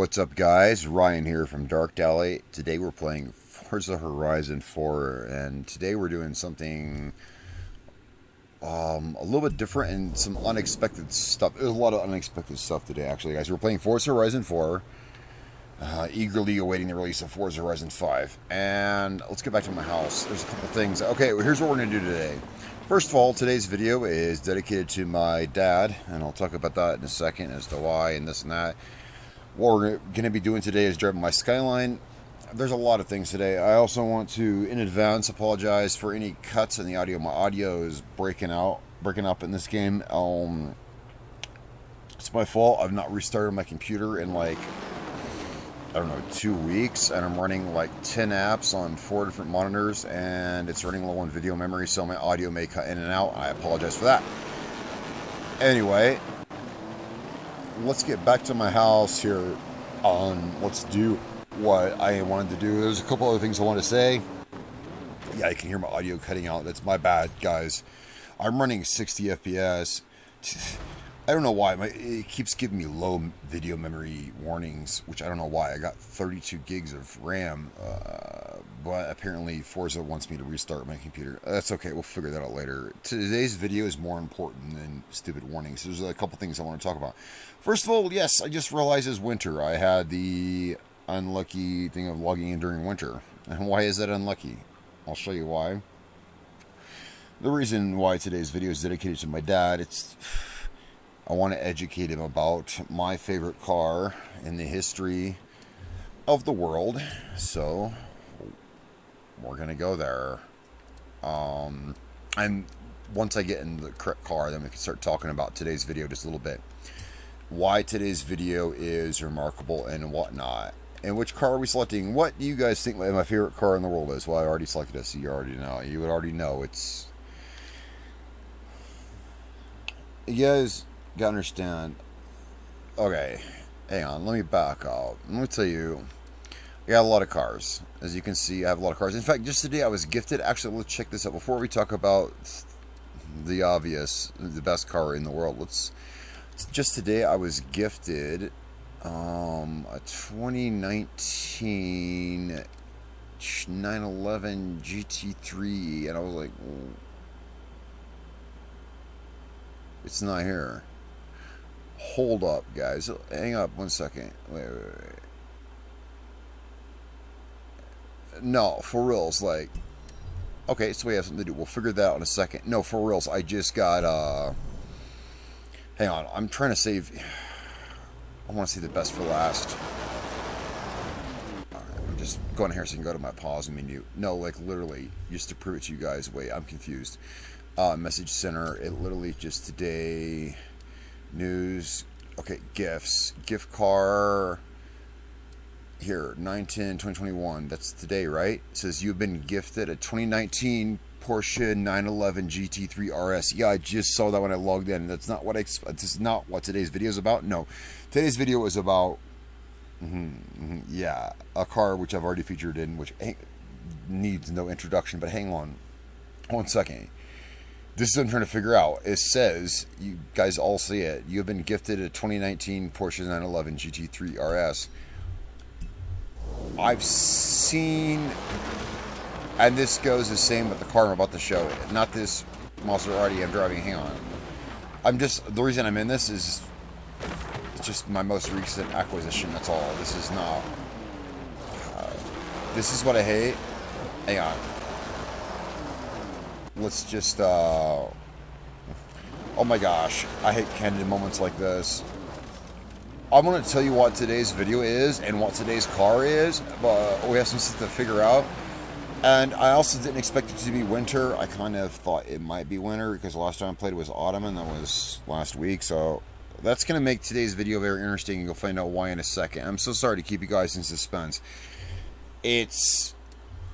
What's up, guys? Ryan here from Dark Alley. Today we're playing Forza Horizon 4, and today we're doing something a little bit different and some unexpected stuff. There's a lot of unexpected stuff today, actually, guys. We're playing Forza Horizon 4, eagerly awaiting the release of Forza Horizon 5. And let's get back to my house. There's a couple things. Okay, well, here's what we're going to do today. First of all, today's video is dedicated to my dad, and I'll talk about that in a second as to why and this and that. What we're going to be doing today is driving my Skyline. There's a lot of things today. I also want to, in advance, apologize for any cuts in the audio. My audio is breaking up in this game. It's my fault. I've not restarted my computer in like, I don't know, 2 weeks, and I'm running like 10 apps on 4 different monitors, and it's running low on video memory, so my audio may cut in and out. I apologize for that. Anyway, let's get back to my house here. Let's do what I wanted to do. There's a couple other things I want to say. Yeah, I can hear my audio cutting out. That's my bad, guys. I'm running 60 FPS. I don't know why. It keeps giving me low video memory warnings, which I don't know why. I got 32 gigs of RAM, but apparently Forza wants me to restart my computer. That's okay. We'll figure that out later. Today's video is more important than stupid warnings. There's a couple things I want to talk about. First of all, yes, I just realized it's winter. I had the unlucky thing of logging in during winter. And why is that unlucky? I'll show you why. The reason why today's video is dedicated to my dad, I want to educate him about my favorite car in the history of the world. So we're going to go there. And once I get in the correct car, then we can start talking about today's video just a little bit. Why today's video is remarkable and whatnot. And which car are we selecting? What do you guys think my favorite car in the world is? Well, I already selected it, so you already know. You would already know. It's... You guys gotta understand. Okay, hang on, let me back up. Let me tell you, I got a lot of cars. As you can see, I have a lot of cars. In fact, just today I was gifted, actually, let's check this out before we talk about the obvious, the best car in the world. Just today I was gifted a 2019 911 GT3, and I was like, it's not here. Hold up, guys. Hang up 1 second. Wait. No, for reals, like... Okay, so we have something to do. We'll figure that out in a second. No, for reals, I just got, Hang on, I'm trying to save... I want to see the best for last. Alright, I'm just going here so I can go to my pause menu. No, like, literally, just to prove it to you guys. Wait, I'm confused. Message center, it literally just today... News, okay, gifts, gift car, here, 9/10/2021, that's today, right? It says you've been gifted a 2019 Porsche 911 GT3 RS. Yeah, I just saw that when I logged in. That's not what this is not what today's video is about. No, today's video is about, yeah, a car which I've already featured in, which needs no introduction, but hang on 1 second. This is what I'm trying to figure out. It says, you guys all see it, you have been gifted a 2019 Porsche 911 GT3 RS. I've seen, and this goes the same with the car I'm about to show. Not this Maserati I'm driving, hang on. The reason I'm in this is, it's just my most recent acquisition, that's all. This is not, this is what I hate. Hang on. Let's just, oh my gosh, I hate candid moments like this. I'm going to tell you what today's video is and what today's car is, but we have some stuff to figure out. And I also didn't expect it to be winter. I kind of thought it might be winter because the last time I played it was autumn, and that was last week. So that's going to make today's video very interesting, and you'll find out why in a second. I'm so sorry to keep you guys in suspense. I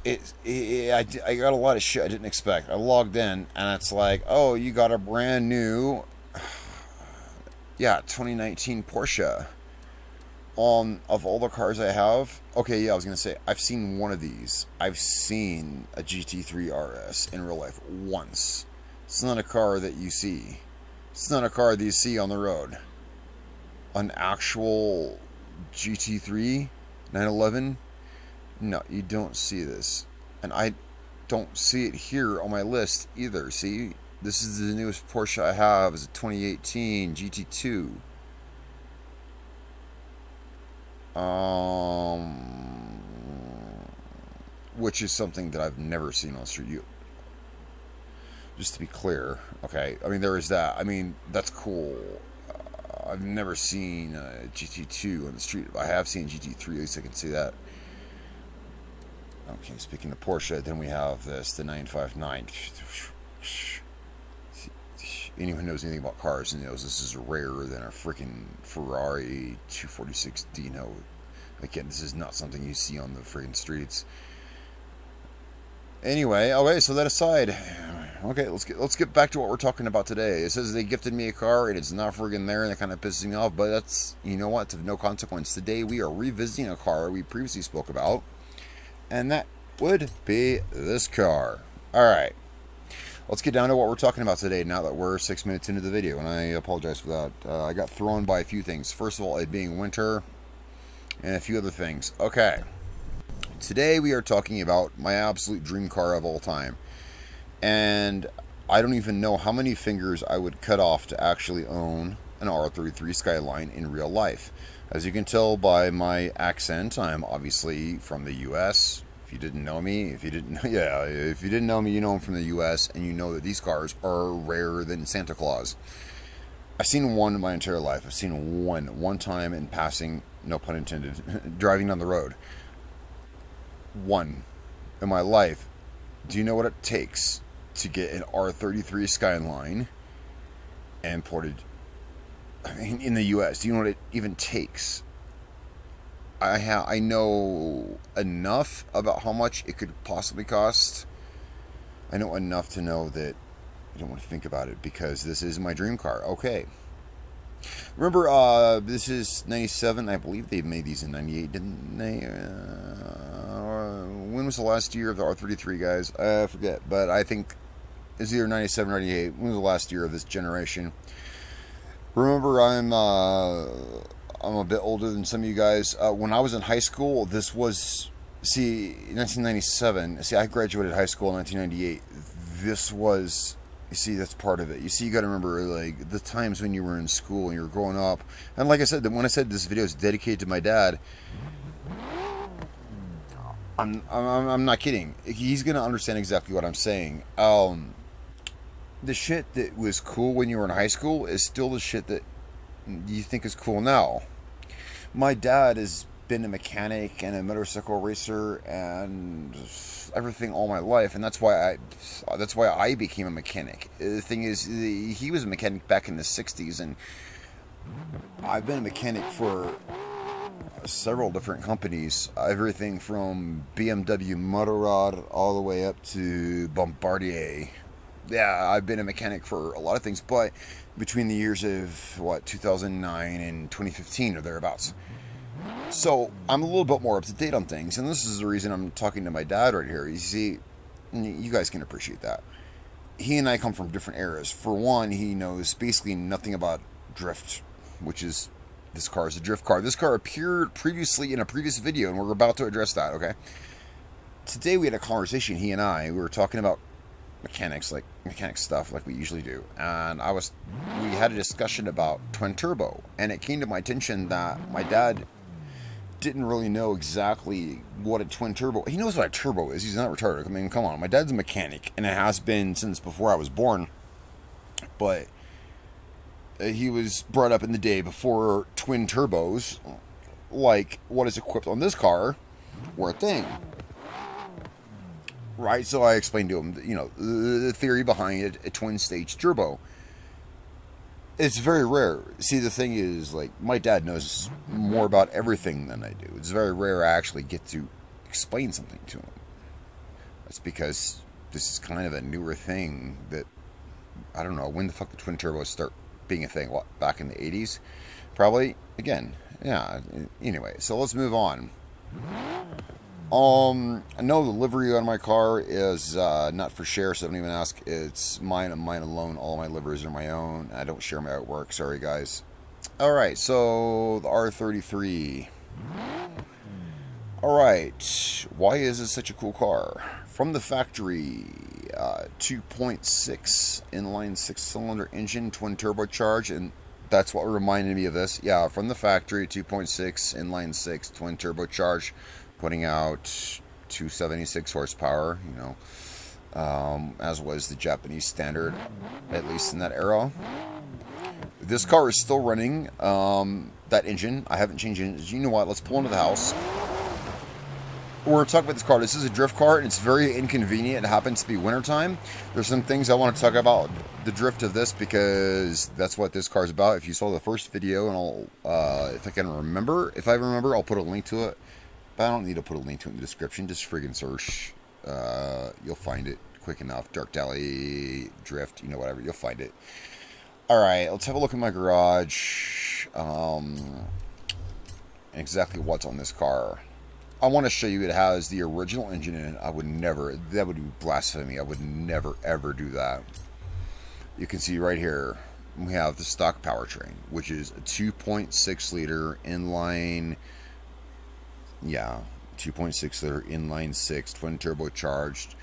got a lot of shit I didn't expect. I logged in, and it's like, oh, you got a brand new, yeah, 2019 Porsche. Of all the cars I have, okay, yeah, I was gonna say, I've seen one of these. I've seen a GT3 RS in real life once. It's not a car that you see. It's not a car that you see on the road. An actual GT3 911. No, you don't see this. And I don't see it here on my list either. See, this is the newest Porsche I have. It's a 2018 GT2. Which is something that I've never seen on the street. Just to be clear, okay. I mean, there is that. I mean, that's cool. I've never seen a GT2 on the street. I have seen GT3. At least I can see that. Okay, speaking of Porsche, then we have this, the 959. Anyone who knows anything about cars knows this is rarer than a freaking Ferrari 246 Dino. Again, this is not something you see on the freaking streets. Anyway, okay, so that aside, okay, let's get back to what we're talking about today. It says they gifted me a car and it's not friggin' there, and that kind of pisses me off, but that's, you know what, it's of no consequence. Today we are revisiting a car we previously spoke about, and that would be this car. Alright, let's get down to what we're talking about today now that we're 6 minutes into the video, and I apologize for that. I got thrown by a few things. First of all, it being winter, and a few other things. Okay. Today we are talking about my absolute dream car of all time. And I don't even know how many fingers I would cut off to actually own an R33 Skyline in real life. As you can tell by my accent, I'm obviously from the US. If you didn't know me, if you didn't know me, you know I'm from the US, and you know that these cars are rarer than Santa Claus. I've seen one in my entire life. I've seen one time in passing, no pun intended, driving down the road. One in my life. Do you know what it takes to get an R33 Skyline imported, I mean, in the US? Do you know what it even takes? I know enough about how much it could possibly cost. I know enough to know that I don't want to think about it because this is my dream car. Okay. Remember, this is 97. I believe they made these in 98, didn't they? When was the last year of the R33, guys? I forget, but I think it's either 97 or 98. When was the last year of this generation? Remember, I'm a bit older than some of you guys. When I was in high school, this was, see, 1997. See, I graduated high school in 1998. This was, you see, that's part of it. You see, you got to remember, like, the times when you were in school and you were growing up. And like I said, when I said this video is dedicated to my dad, I'm not kidding. He's gonna understand exactly what I'm saying. The shit that was cool when you were in high school is still the shit that you think is cool now. My dad has been a mechanic and a motorcycle racer and everything all my life, and that's why I became a mechanic. The thing is, he was a mechanic back in the 60s, and I've been a mechanic for several different companies, everything from BMW Motorrad all the way up to Bombardier. Yeah, I've been a mechanic for a lot of things, but between the years of, what, 2009 and 2015 or thereabouts. So I'm a little bit more up to date on things, and this is the reason I'm talking to my dad right here. You see, you guys can appreciate that. He and I come from different eras. For one, he knows basically nothing about drift, which is, this car is a drift car. This car appeared previously in a previous video, and we're about to address that, okay? Today we had a conversation, he and I. We were talking about mechanic stuff like we usually do. And we had a discussion about twin turbo. And it came to my attention that my dad didn't really know exactly what a twin turbo... He knows what a turbo is. He's not retarded. I mean, come on. My dad's a mechanic, and it has been since before I was born. But he was brought up in the day before twin turbos, like what is equipped on this car, were a thing. Right? So I explained to him, you know, the theory behind it, a twin-stage turbo. It's very rare. See, the thing is, like, my dad knows more about everything than I do. It's very rare I actually get to explain something to him. That's because this is kind of a newer thing that, I don't know, when the fuck did twin turbos start being a thing? What, back in the 80s? Probably. Again, yeah. Anyway, so let's move on. I know the livery on my car is not for share, so don't even ask. It's mine and mine alone. All my liveries are my own. I don't share my artwork. Sorry, guys. Alright, so the R33. Alright, why is this such a cool car? From the factory, 2.6 inline 6-cylinder engine, twin turbocharged, and that's what reminded me of this. Yeah, from the factory, 2.6 inline 6 twin turbocharged, putting out 276 horsepower, you know, as was the Japanese standard, at least in that era. This car is still running that engine. I haven't changed it. You know what? Let's pull into the house. We're talking about this car. This is a drift car, and it's very inconvenient. It happens to be wintertime. There's some things I want to talk about the drift of this, because that's what this car is about. If you saw the first video, and I'll, if I can remember, I'll put a link to it. But I don't need to put a link to it in the description. Just friggin' search. You'll find it quick enough. Dark Alley, drift, you know, whatever. You'll find it. Alright, let's have a look in my garage. Exactly what's on this car. I want to show you it has the original engine in it. I would never, that would be blasphemy. I would never, ever do that. You can see right here, we have the stock powertrain, which is a 2.6 liter inline, yeah, 2.6 liter inline 6 twin turbocharged.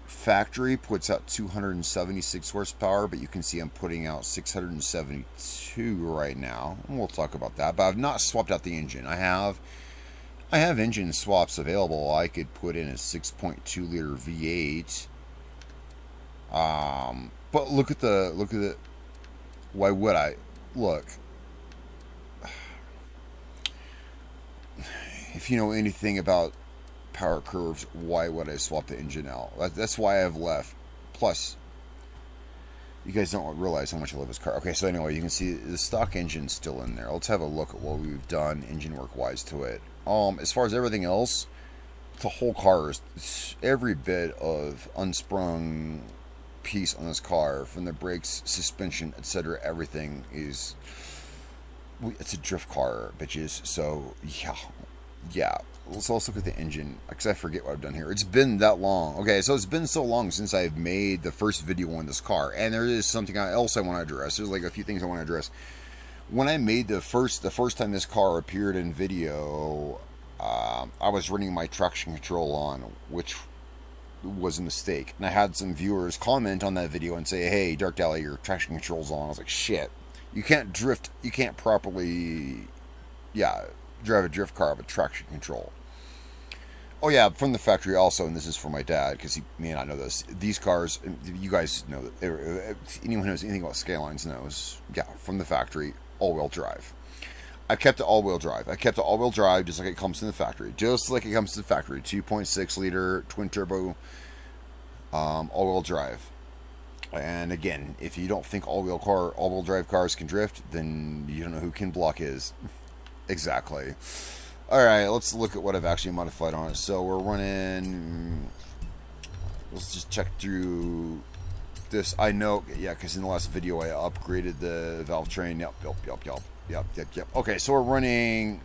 Factory puts out 276 horsepower, but you can see I'm putting out 672 right now, and we'll talk about that. But I've not swapped out the engine. I have engine swaps available. I could put in a 6.2 liter V8. But look at the. Why would I? Look. If you know anything about power curves, why would I swap the engine out? That's why I've left. Plus, you guys don't realize how much I love this car. Okay, so anyway, you can see the stock engine's still in there. Let's have a look at what we've done engine work wise to it. As far as everything else, the whole car is every bit of unsprung piece on this car, from the brakes, suspension, etc. Everything is, it's a drift car, bitches. So yeah. Let's also look at the engine, because I forget what I've done here. It's been that long. Okay, so it's been so long since I've made the first video on this car, and there is something else I want to address. There's like a few things I want to address. When I made the first time this car appeared in video, I was running my traction control on, which was a mistake. And I had some viewers comment on that video and say, "Hey, Dark Alley, your traction control's on." I was like, "Shit, you can't drift. You can't properly, drive a drift car with traction control." Oh yeah, from the factory also, and this is for my dad, because he may not know this. These cars, you guys know that. Anyone who knows anything about Skylines knows. Yeah, from the factory, all-wheel drive. I've kept it all-wheel drive. I kept it all-wheel drive just like it comes in the factory. Just like it comes to the factory. 2.6 liter twin turbo all-wheel drive. And again, if you don't think all-wheel drive cars can drift, then you don't know who Ken Block is. Exactly. Alright, let's look at what I've actually modified on it. So we're running, let's just check through this. I know, yeah, because in the last video I upgraded the valve train. Yep. Okay, so we're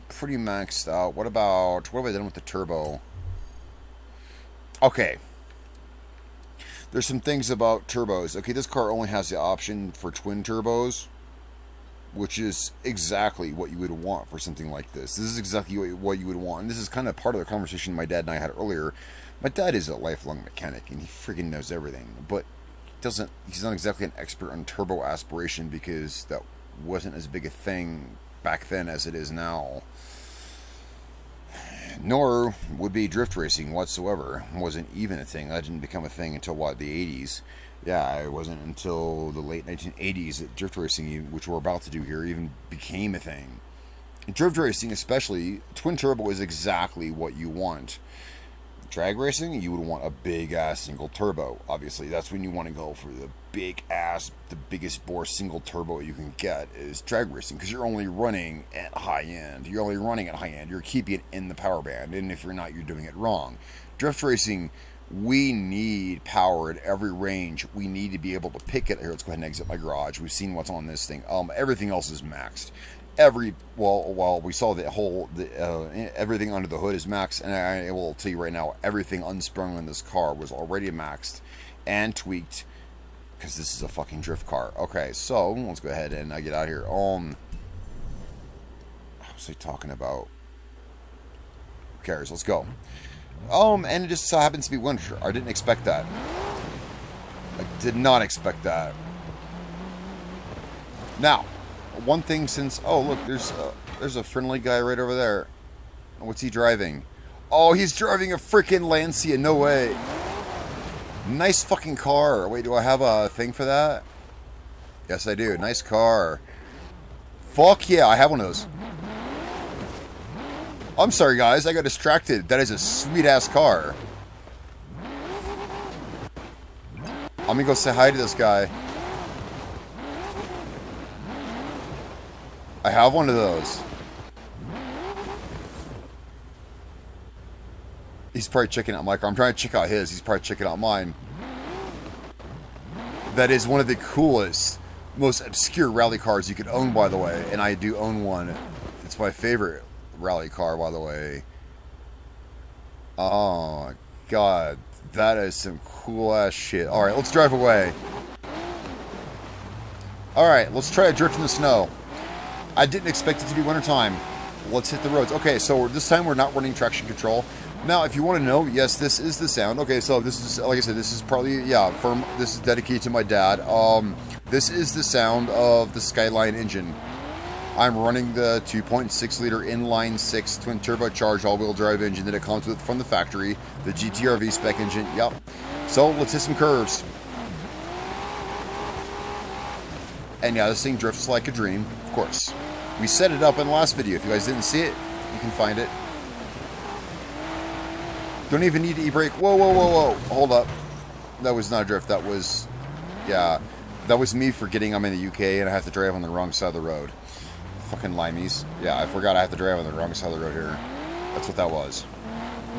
pretty maxed out. What have I done with the turbo? Okay. There's some things about turbos. Okay, this car only has the option for twin turbos, which is exactly what you would want for something like this. This is exactly what you would want. And this is kind of part of the conversation my dad and I had earlier. My dad is a lifelong mechanic, and he freaking knows everything. But he's not exactly an expert on turbo aspiration, because that wasn't as big a thing back then as it is now. Nor would be drift racing whatsoever. It wasn't even a thing. That didn't become a thing until, what, the 80s. Yeah, it wasn't until the late 1980s that drift racing, which we're about to do here, even became a thing. Drift racing, especially, twin turbo is exactly what you want. Drag racing, you would want a big-ass single turbo. Obviously, that's when you want to go for the big-ass, the biggest bore single turbo you can get is drag racing, because you're only running at high end. You're keeping it in the power band, and if you're not, you're doing it wrong. Drift racing, we need power at every range. We need to be able to pick it. Here, let's go ahead and exit my garage. We've seen what's on this thing. Everything else is maxed. Well, we saw everything under the hood is maxed, and I will tell you right now, everything unsprung on this car was already maxed and tweaked Because this is a fucking drift car. Okay, so let's go ahead and get out of here. What was I talking about? Who cares? Let's go. And it just so happens to be winter. I didn't expect that. I did not expect that. Now, one thing since... Oh, look, there's a friendly guy right over there. What's he driving? Oh, he's driving a freaking Lancia. No way. Nice fucking car. Wait, do I have a thing for that? Yes, I do. Nice car. Fuck yeah, I have one of those. I'm sorry, guys. I got distracted. That is a sweet-ass car. I'm gonna go say hi to this guy. I have one of those. He's probably checking out my car. I'm trying to check out his. He's probably checking out mine. That is one of the coolest, most obscure rally cars you could own, by the way. And I do own one. It's my favorite rally car, by the way. Oh, God. That is some cool-ass shit. Alright, let's drive away. Alright, let's try a drift in the snow. I didn't expect it to be wintertime. Let's hit the roads. Okay, so this time we're not running traction control. Now, if you want to know, yes, this is the sound. Okay, so this is, like I said, this is probably, yeah, this is dedicated to my dad. This is the sound of the Skyline engine. I'm running the 2.6 liter inline 6 twin turbocharged all-wheel drive engine that it comes with from the factory. The GTR V-Spec engine, yep. So, let's hit some curves. And yeah, this thing drifts like a dream, of course. We set it up in the last video. If you guys didn't see it, you can find it. Don't even need to e-brake. Whoa, whoa, whoa, whoa. Hold up. That was not a drift. That was, yeah. That was me forgetting I'm in the UK and I have to drive on the wrong side of the road. Fucking limeys. Yeah, I forgot I have to drive on the wrong side of the road here. That's what that was.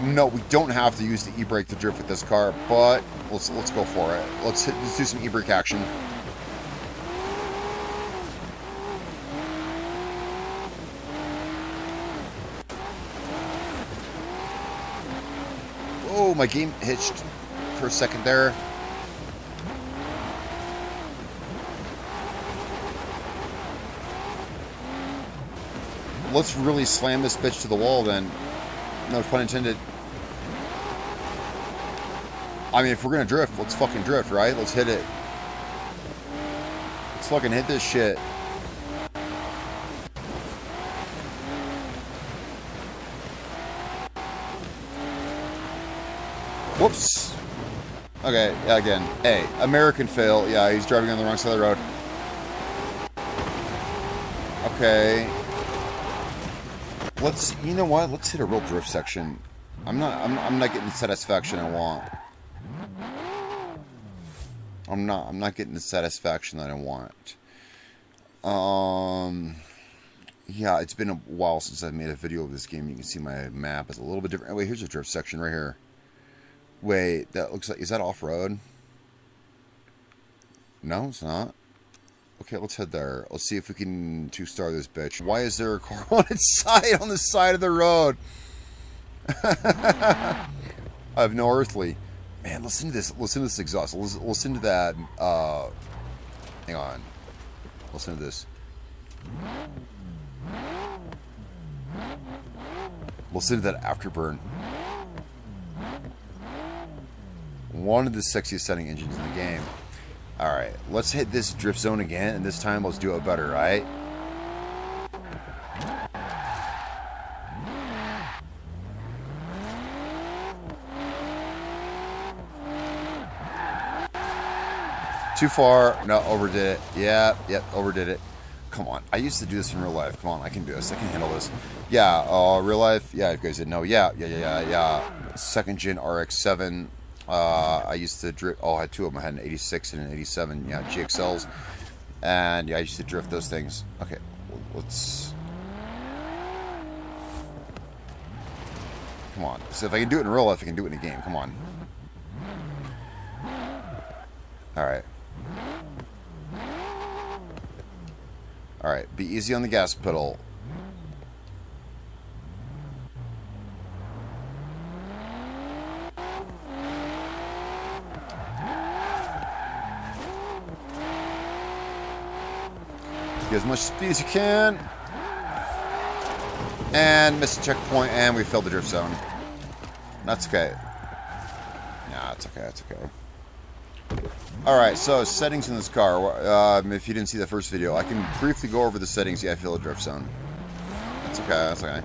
No, we don't have to use the e-brake to drift with this car, but let's go for it. Let's do some e-brake action. Oh, my game hitched for a second there. Let's really slam this bitch to the wall then. No pun intended. I mean, if we're gonna drift, let's fucking drift, right? Let's hit it. Let's fucking hit this shit. Whoops. Okay, yeah, again. Hey, American fail. Yeah, he's driving on the wrong side of the road. Okay. Let's, you know what? Let's hit a real drift section. I'm not getting the satisfaction I want. I'm not getting the satisfaction that I want. Yeah, it's been a while since I've made a video of this game. You can see my map is a little bit different. Oh, wait, here's a drift section right here. Wait, that looks like... Is that off-road? No, it's not. Okay, let's head there. Let's see if we can two-star this bitch. Why is there a car on its side, on the side of the road? I have no earthly. Man, listen to this. Listen to this exhaust. Listen to that. Hang on. Listen to this. Listen to that afterburn. One of the sexiest setting engines in the game. Alright, let's hit this drift zone again, and this time let's do it better, right? Too far. No, overdid it. Yeah, yep, overdid it. Come on. I used to do this in real life. Come on, I can do this. I can handle this. Yeah, real life. Yeah, if you guys didn't know. Yeah. Second gen RX-7. I used to drift. Oh, I had two of them. I had an 86 and an 87. Yeah, GXLs. And yeah, I used to drift those things. Okay, let's. Come on. So if I can do it in real life, I can do it in a game. Come on. Alright. Alright, be easy on the gas pedal. Get as much speed as you can. And miss a checkpoint, and we failed the drift zone. That's okay. Nah, it's okay, that's okay. Alright, so settings in this car. If you didn't see the first video, I can briefly go over the settings. Yeah, I failed the drift zone. That's okay, that's okay.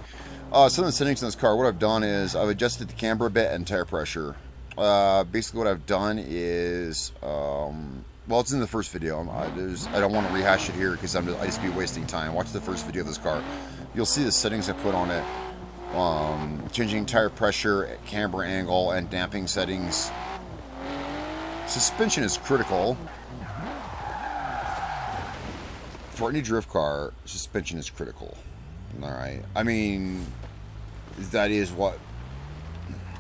Some of the settings in this car, what I've done is I've adjusted the camber a bit and tire pressure. Basically what I've done is, well, it's in the first video. I don't want to rehash it here because I just be wasting time. Watch the first video of this car. You'll see the settings I put on it. Changing tire pressure, camber angle, and damping settings. Suspension is critical. For any drift car, suspension is critical. Alright. I mean, that is what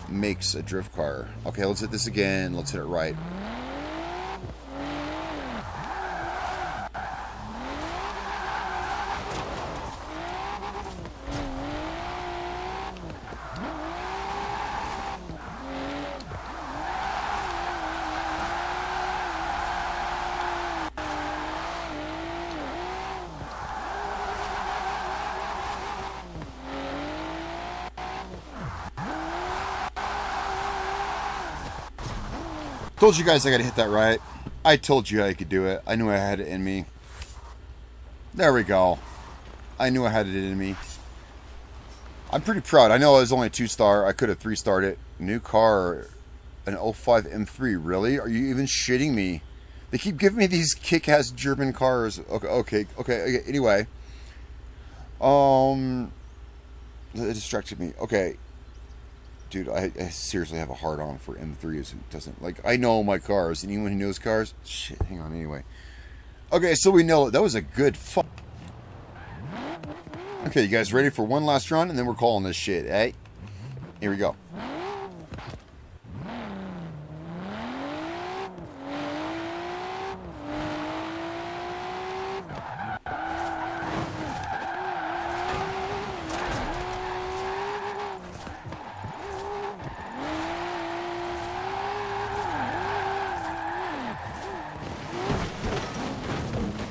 makes a drift car. Okay, let's hit this again. Let's hit it right. Told you guys I gotta hit that right. I told you I could do it. I knew I had it in me. There we go. I knew I had it in me. I'm pretty proud. I know it was only a 2-star. I could have 3-starred it. New car, an 05 M3. Really? Are you even shitting me? They keep giving me these kick-ass German cars. Okay. Anyway. It distracted me. Okay. Dude, I seriously have a hard-on for M3s who doesn't... Like, I know my cars. Anyone who knows cars? Shit, hang on, anyway. Okay, so we know that was a good fuck. Okay, you guys ready for one last run? And then we're calling this shit, eh? Here we go.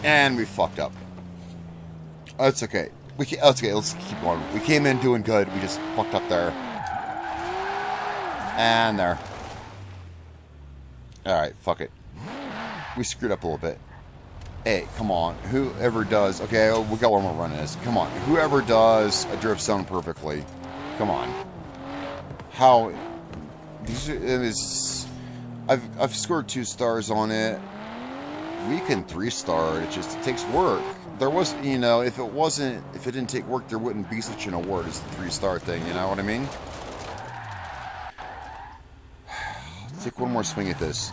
And we fucked up. That's okay. That's okay. Let's keep going. We came in doing good. We just fucked up there. And there. Alright, fuck it. We screwed up a little bit. Hey, come on. Whoever does... Okay, we got one more run in this. Come on. Whoever does a drift zone perfectly. Come on. How... I've scored 2 stars on it. We can 3-star it. It takes work. There was, you know, if it didn't take work, there wouldn't be such an award as the 3-star thing. You know what I mean? Let's take one more swing at this.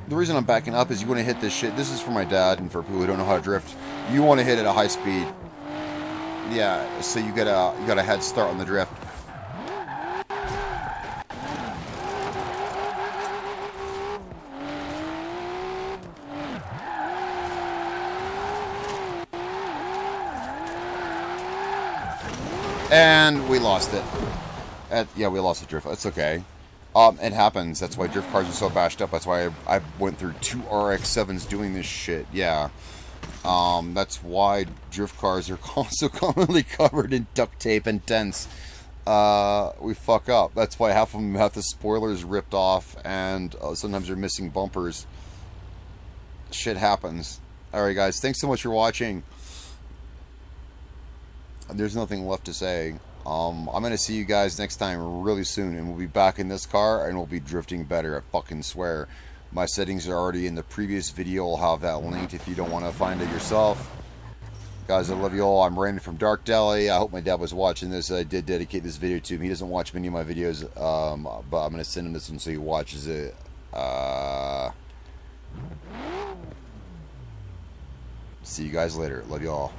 The reason I'm backing up is you want to hit this shit. This is for my dad and for people who don't know how to drift. You want to hit at a high speed. Yeah, so you got a head start on the drift. And we lost it. Yeah, we lost the drift. That's okay. It happens. That's why drift cars are so bashed up. That's why I went through 2 RX-7s doing this shit. Yeah. That's why drift cars are so commonly covered in duct tape and dents. We fuck up. That's why half of them have the spoilers ripped off, and sometimes they're missing bumpers. Shit happens. Alright guys, thanks so much for watching. There's nothing left to say. I'm going to see you guys next time really soon, and we'll be back in this car, and we'll be drifting better, I fucking swear. My settings are already in the previous video. I'll have that linked if you don't want to find it yourself. Guys, I love you all. I'm Randy from Dark Delhi. I hope my dad was watching this. I did dedicate this video to him. He doesn't watch many of my videos, but I'm going to send him this one so he watches it. See you guys later. Love you all.